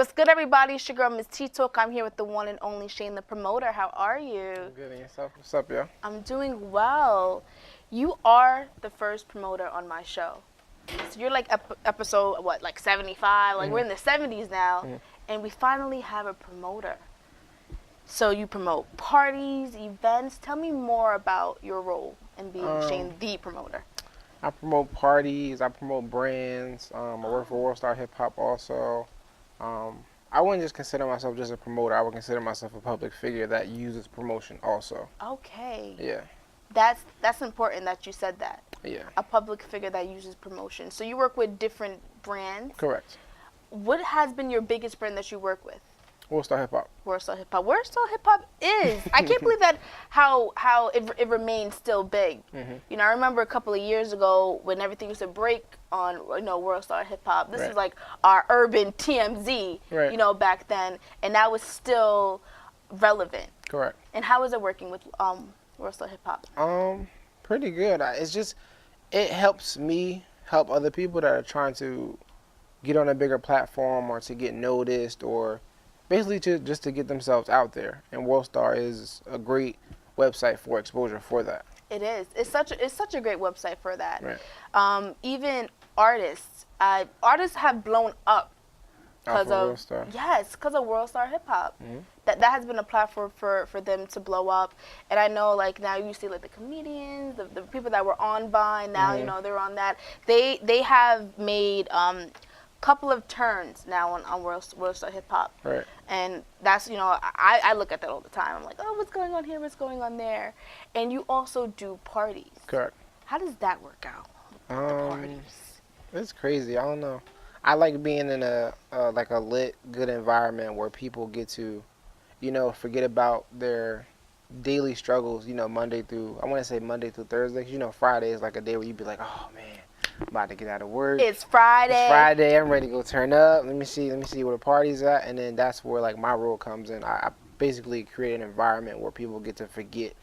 What's good, everybody? It's your girl, Miss T-Talk. I'm here with the one and only Shane, the promoter. How are you? I'm good, and yourself? What's up, yo? I'm doing well. You are the first promoter on my show. So you're like episode, what, like 75? Like, we're in the 70s now, and we finally have a promoter. So you promote parties, events. Tell me more about your role in being Shane, the promoter. I promote parties, I promote brands. I work for World Star Hip Hop also. I wouldn't just consider myself just a promoter. I would consider myself a public figure that uses promotion also. Okay. Yeah. That's important that you said that. Yeah. A public figure that uses promotion. So you work with different brands. Correct. What has been your biggest brand that you work with? World Star Hip Hop. World Star Hip Hop. World Star Hip Hop is. I can't believe that how it remains still big. You know, I remember a couple of years ago when everything used to break on World Star Hip Hop. This is like our urban TMZ. You know, back then, and that was still relevant. Correct. And how is it working with World Star Hip Hop? Pretty good. It's just it helps me help other people that are trying to get on a bigger platform or to get noticed or basically just to get themselves out there. And World Star is a great website for exposure for that. It is. It's such a great website for that. Right. Even artists have blown up because of World Star. Yes, because of World Star Hip Hop. That has been a platform for them to blow up. And I know like now you see like the comedians, the people that were on Vine now, you know, they're on that. They have made couple of turns now on World Star Hip Hop. Right. And that's, you know, I look at that all the time. I'm like, oh, what's going on here? What's going on there? And you also do parties. Correct. How does that work out? The parties. It's crazy. I don't know. I like being in a like a lit, good environment where people get to, you know, forget about their daily struggles. You know, Monday through Thursday. 'Cause, you know, Friday is like a day where you be like, oh man, I'm about to get out of work. It's Friday. I'm ready to go turn up. Let me see where the party's at, and then that's where like my role comes in. I basically create an environment where people get to forget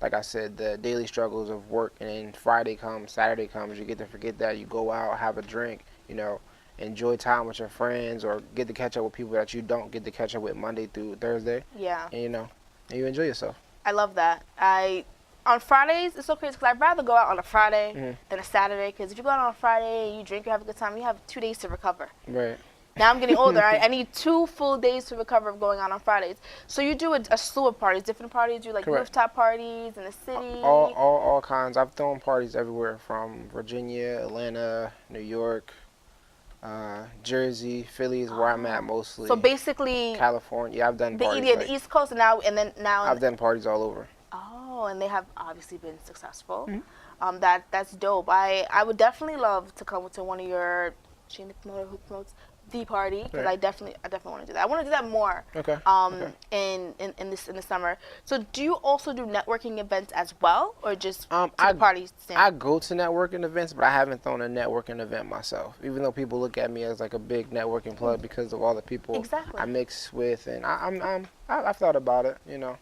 like I said, the daily struggles of work, and then Friday comes, Saturday comes, you get to forget that. You go out, have a drink, you know, enjoy time with your friends, or get to catch up with people that you don't get to catch up with Monday through Thursday. Yeah. And you know, and you enjoy yourself. I love that. On Fridays, it's so crazy because I'd rather go out on a Friday than a Saturday. Because if you go out on a Friday and you drink, you have a good time, you have 2 days to recover. Right. Now I'm getting older. I need 2 full days to recover of going out on Fridays. So you do a slew of parties, different parties. You like rooftop parties in the city. All kinds. I've thrown parties everywhere from Virginia, Atlanta, New York, Jersey, Philly is where I'm at mostly. So basically, California. Yeah, I've done parties. The East Coast now. I've done parties all over. Oh, and they have obviously been successful. That's dope. I would definitely love to come to one of your Shane the promoter who promotes the party because I definitely want to do that. I want to do that more. Okay. In the summer. So do you also do networking events as well, or just parties? I go to networking events, but I haven't thrown a networking event myself. Even though people look at me as like a big networking plug because of all the people I mix with, and I've thought about it. You know.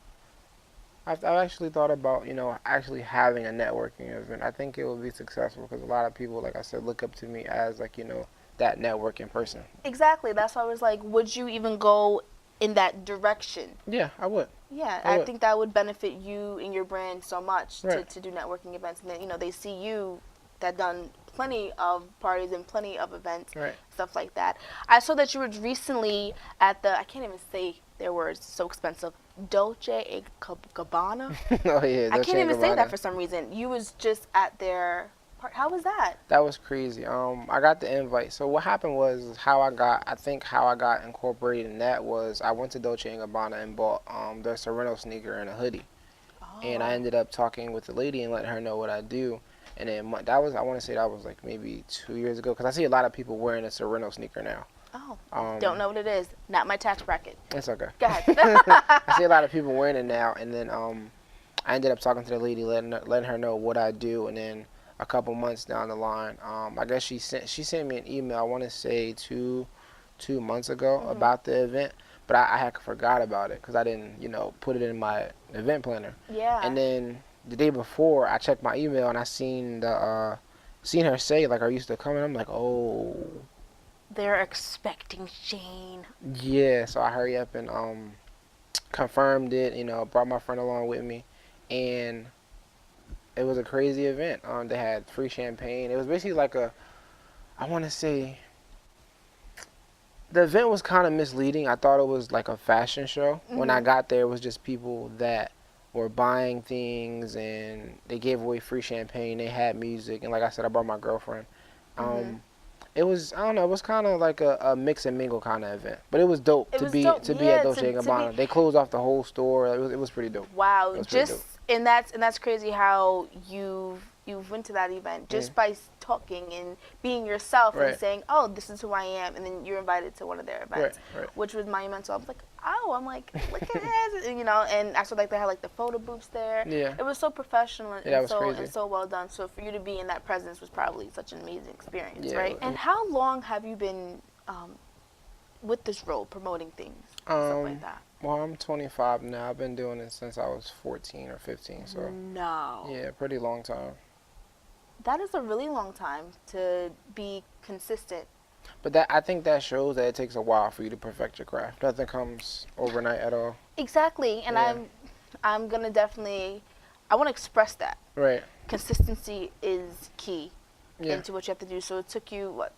I've actually thought about, you know, actually having a networking event. I think it will be successful because a lot of people, like I said, look up to me as like, you know, that networking person. Exactly. That's why I was like, would you even go in that direction? Yeah, I would. Yeah, I think that would benefit you and your brand so much to do networking events. And then, you know, they see you that done plenty of parties and plenty of events, stuff like that. I saw that you were recently at the, I can't even say their words, so expensive, Dolce and Gabbana. Oh yeah, I can't even say that for some reason. You was just at their part. How was that? That was crazy. I got the invite. So what happened was how I got incorporated in that was I went to Dolce and Gabbana and bought their Sereno sneaker and a hoodie. And I ended up talking with the lady and letting her know what I do. And then I want to say that was like maybe 2 years ago because I see a lot of people wearing a Sereno sneaker now. Oh, don't know what it is. Not my tax bracket. It's okay. Go ahead. I see a lot of people wearing it now, and then I ended up talking to the lady, letting her know what I do, and then a couple months down the line, I guess she sent me an email. I want to say two months ago about the event, but I had forgot about it because I didn't, you know, put it in my event planner. Yeah. And then the day before, I checked my email and I seen her say like, "Are you still coming?" I'm like, "Oh." they're expecting Shane. Yeah, so I hurry up and confirmed it. You know, brought my friend along with me, and it was a crazy event. They had free champagne. It was basically like I want to say, the event was kind of misleading. I thought it was like a fashion show. When I got there, it was just people that were buying things, and they gave away free champagne. They had music, and like I said, I brought my girlfriend. It was, I don't know, it was kind of like a mix and mingle kind of event, but it was dope to be at Dolce & Gabbana. They closed off the whole store. It was pretty dope. Wow, dope. And that's crazy how you've went to that event just by talking and being yourself and saying, oh, this is who I am, and then you're invited to one of their events, which was monumental. I was like, oh, look at this, you know, and I saw like they had like the photo booths there. Yeah. It was so professional and so well done. So for you to be in that presence was probably such an amazing experience, Yeah, right? And how long have you been with this role, promoting things, stuff like that? Well, I'm 25 now. I've been doing it since I was 14 or 15, so. No. Yeah, pretty long time. That is a really long time to be consistent. But I think that shows that it takes a while for you to perfect your craft. Nothing comes overnight at all. Exactly, and I'm gonna definitely, I want to express that. Right. Consistency is key into what you have to do. So it took you what,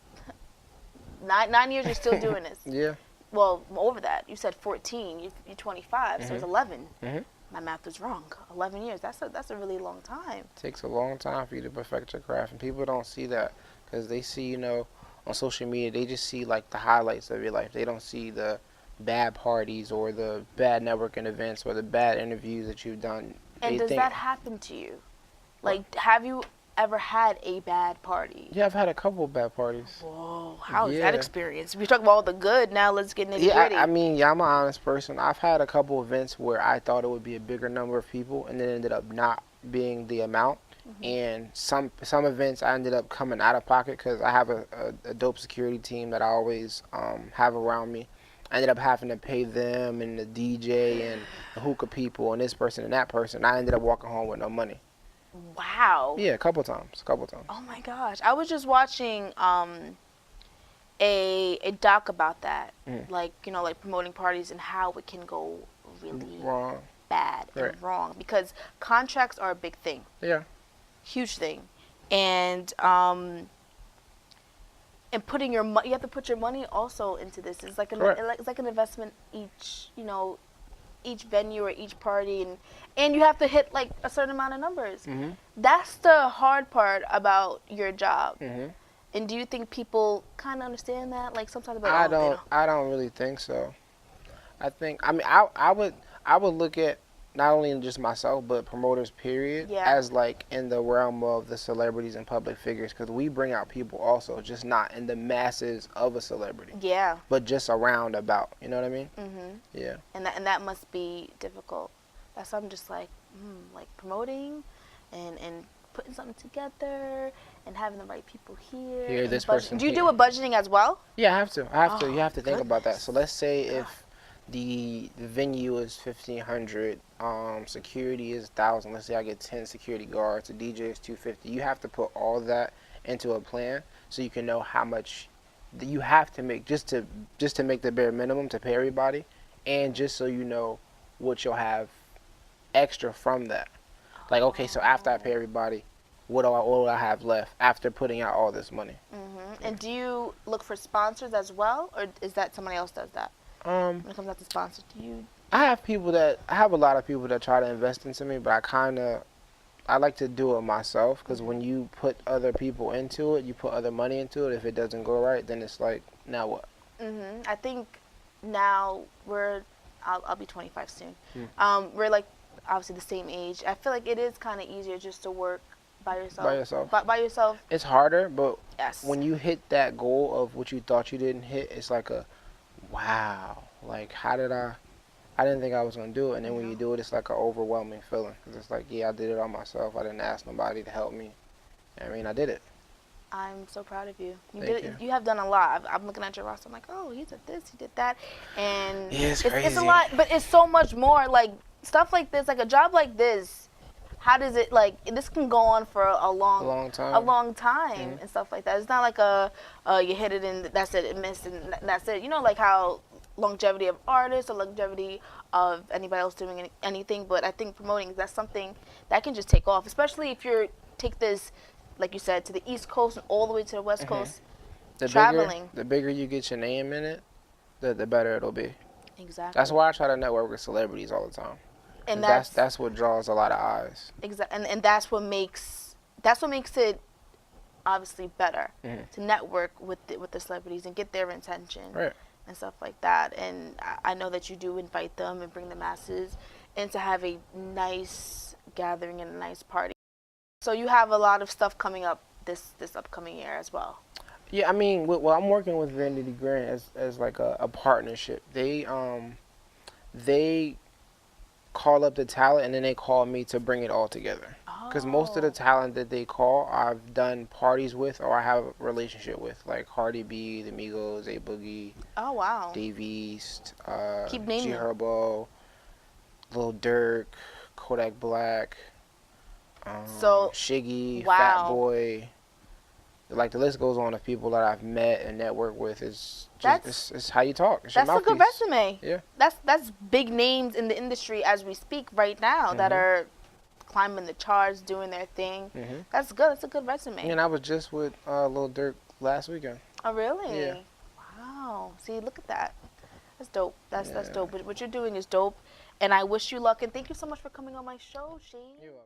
9 years? You're still doing this. Yeah. Well, over that, you said 14. You're 25, so it's 11. My math was wrong. 11 years. That's a really long time. It takes a long time for you to perfect your craft, and people don't see that because they see, you know, on social media, they just see like the highlights of your life. They don't see the bad parties or the bad networking events or the bad interviews that you've done. And does that happen to you? Like, have you ever had a bad party? Yeah, I've had a couple of bad parties. Whoa, how is that experience? We talk about all the good, now let's get nitty gritty. Yeah, I mean, I'm an honest person. I've had a couple events where I thought it would be a bigger number of people, and it ended up not being the amount. And some events I ended up coming out of pocket because I have a dope security team that I always have around me. I ended up having to pay them and the DJ and the hookah people and this person and that person. I ended up walking home with no money. Wow. Yeah, a couple times. Oh my gosh. I was just watching a doc about that. Like, you know, like promoting parties and how it can go really wrong, bad and wrong, because contracts are a big thing. Yeah. Huge thing. And putting your you have to put your money also into this. It's like an investment each venue or each party, and you have to hit like a certain amount of numbers. That's the hard part about your job. And do you think people kind of understand that? Like sometimes about I don't really think so. I would look at not only just myself but promoters period as like in the realm of the celebrities and public figures, because we bring out people also, just not in the masses of a celebrity. Yeah. But just around about, you know what I mean? Yeah. And that must be difficult. That's why I'm just like promoting and putting something together and having the right people here. Here, this person. Do you deal with budgeting as well? Yeah, I have to. You have to think about that. So let's say if the venue is 1,500, security is 1,000. Let's say I get 10 security guards. The DJ is 250. You have to put all that into a plan so you can know how much you have to make just to make the bare minimum to pay everybody, and just so you know what you'll have extra from that. Like, okay, so after I pay everybody, what will I have left after putting out all this money? And do you look for sponsors as well, or is that somebody else does that? When it comes out to sponsors, do you? I have a lot of people that try to invest into me, but I like to do it myself, because when you put other people into it, you put other money into it. If it doesn't go right, then it's like, now what? I think now I'll be 25 soon. We're like obviously the same age. I feel like it is kind of easier just to work by yourself. By yourself. It's harder, but yes, when you hit that goal of what you thought you didn't hit, it's like wow, like I didn't think I was going to do it. And then when you do it, it's like an overwhelming feeling. Cause it's like, yeah, I did it all myself. I didn't ask nobody to help me. I mean, I did it. I'm so proud of you. Thank you. You have done a lot. I'm looking at your roster. I'm like, oh, he did this, he did that. And yeah, it's crazy. It's a lot, but it's so much more. Like, stuff like this, like a job like this, how does it like? This can go on for a long time and stuff like that. It's not like you hit it and that's it, it missed and that's it. You know, like how longevity of artists or longevity of anybody else doing anything. But I think promoting, that's something that can just take off, especially if you're take this, like you said, to the East Coast and all the way to the West Coast. Traveling. The bigger you get your name in it, the better it'll be. Exactly. That's why I try to network with celebrities all the time. And that's what draws a lot of eyes. Exactly, and that's what makes it obviously better to network with the celebrities and get their attention and stuff like that. And I know that you do invite them and bring the masses and to have a nice gathering and a nice party. So you have a lot of stuff coming up this upcoming year as well. Yeah, I mean, well, I'm working with Vanity Grant as like a partnership. They call up the talent and then they call me to bring it all together. Because most of the talent that they call, I've done parties with or I have a relationship with, like Cardi B, The Migos, A Boogie. Oh wow. Dave East, Keep naming G Herbo, Lil Durk, Kodak Black, Shiggy, Fat Boy. Like the list goes on of people that I've met and networked with. It's how you talk. It's that's a good resume. Yeah. That's big names in the industry as we speak right now that are climbing the charts, doing their thing. That's good. That's a good resume. And I was just with Lil Durk last weekend. Oh really? Yeah. Wow. See, look at that. That's dope. That's dope. What you're doing is dope. And I wish you luck. And thank you so much for coming on my show, Shane. You're welcome.